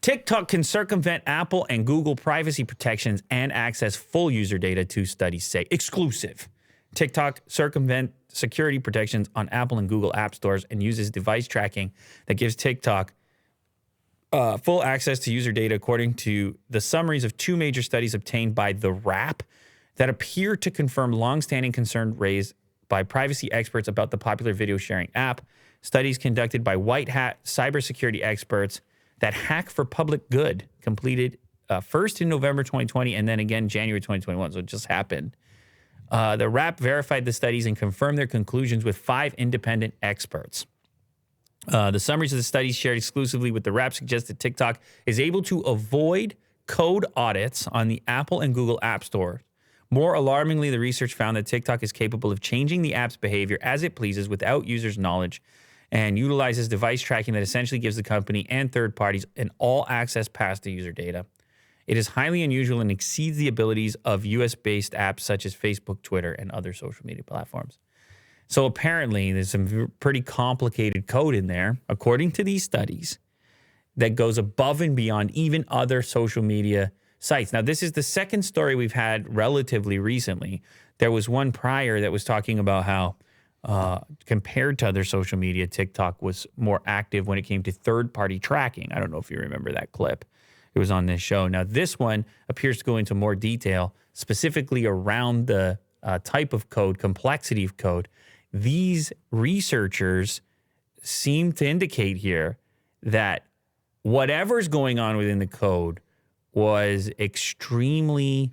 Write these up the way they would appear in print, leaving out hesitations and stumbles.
TikTok can circumvent Apple and Google privacy protections and access full user data, two studies say. Exclusive. TikTok circumvent security protections on Apple and Google app stores and uses device tracking that gives TikTok full access to user data, according to the summaries of two major studies obtained by The Wrap that appear to confirm longstanding concern raised by privacy experts about the popular video sharing app. Studies conducted by white hat cybersecurity experts that hack for public good, completed first in November 2020 and then again January 2021. So it just happened. The Wrap verified the studies and confirmed their conclusions with 5 independent experts. The summaries of the studies shared exclusively with The Wrap suggest that TikTok is able to avoid code audits on the Apple and Google App Store. More alarmingly, the research found that TikTok is capable of changing the app's behavior as it pleases without users' knowledge and utilizes device tracking that essentially gives the company and third parties an all-access pass to user data. It is highly unusual and exceeds the abilities of US-based apps such as Facebook, Twitter, and other social media platforms. So apparently, there's some pretty complicated code in there, according to these studies, that goes above and beyond even other social media sites. Now, this is the second story we've had relatively recently. There was one prior that was talking about how compared to other social media, TikTok was more active when it came to third-party tracking. I don't know if you remember that clip. It was on this show. Now, this one appears to go into more detail, specifically around the type of code, complexity of code. These researchers seem to indicate here that whatever's going on within the code was extremely,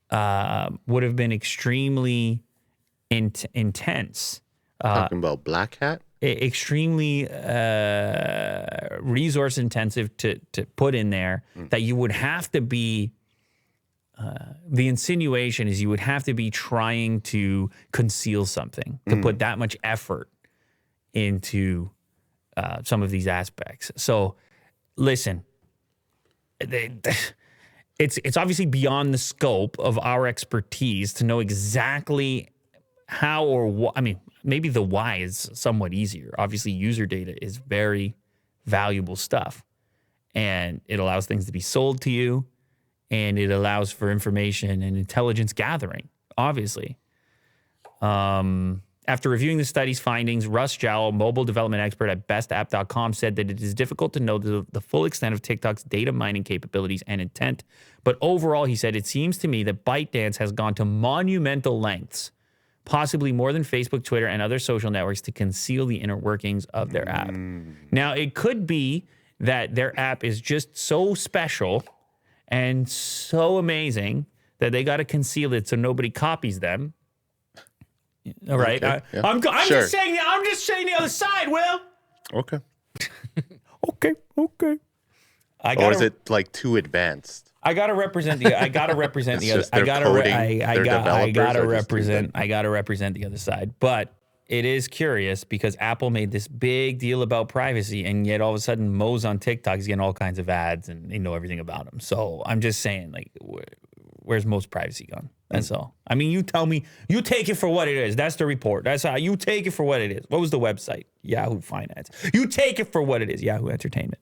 would have been extremely intense. Talking about Black Hat? Extremely resource intensive to put in there that you would have to be, the insinuation is you would have to be trying to conceal something to put that much effort into some of these aspects. So listen, it's obviously beyond the scope of our expertise to know exactly how or what. I mean, maybe the why is somewhat easier. Obviously, user data is very valuable stuff, and it allows things to be sold to you, and it allows for information and intelligence gathering, obviously. After reviewing the study's findings, Russ Jowl, mobile development expert at bestapp.com, said that it is difficult to know the full extent of TikTok's data mining capabilities and intent. But overall, he said, it seems to me that ByteDance has gone to monumental lengths, possibly more than Facebook, Twitter, and other social networks, to conceal the inner workings of their app. Now, it could be that their app is just so special and so amazing that they got to conceal it so nobody copies them. All right. Okay, yeah. I'm Sure. just saying the other side, Will. Okay. Okay. Or is it like too advanced? I gotta represent the. I gotta represent the other. just their coding, their developers gotta are just too represent. good. I gotta represent the other side. But it is curious because Apple made this big deal about privacy, and yet all of a sudden, Mo's on TikTok is getting all kinds of ads, and they know everything about him. So I'm just saying, like, where's Mo's privacy gone? That's all. I mean, you tell me. You take it for what it is. That's the report. That's how you take it for what it is. What was the website? Yahoo Finance. You take it for what it is. Yahoo Entertainment.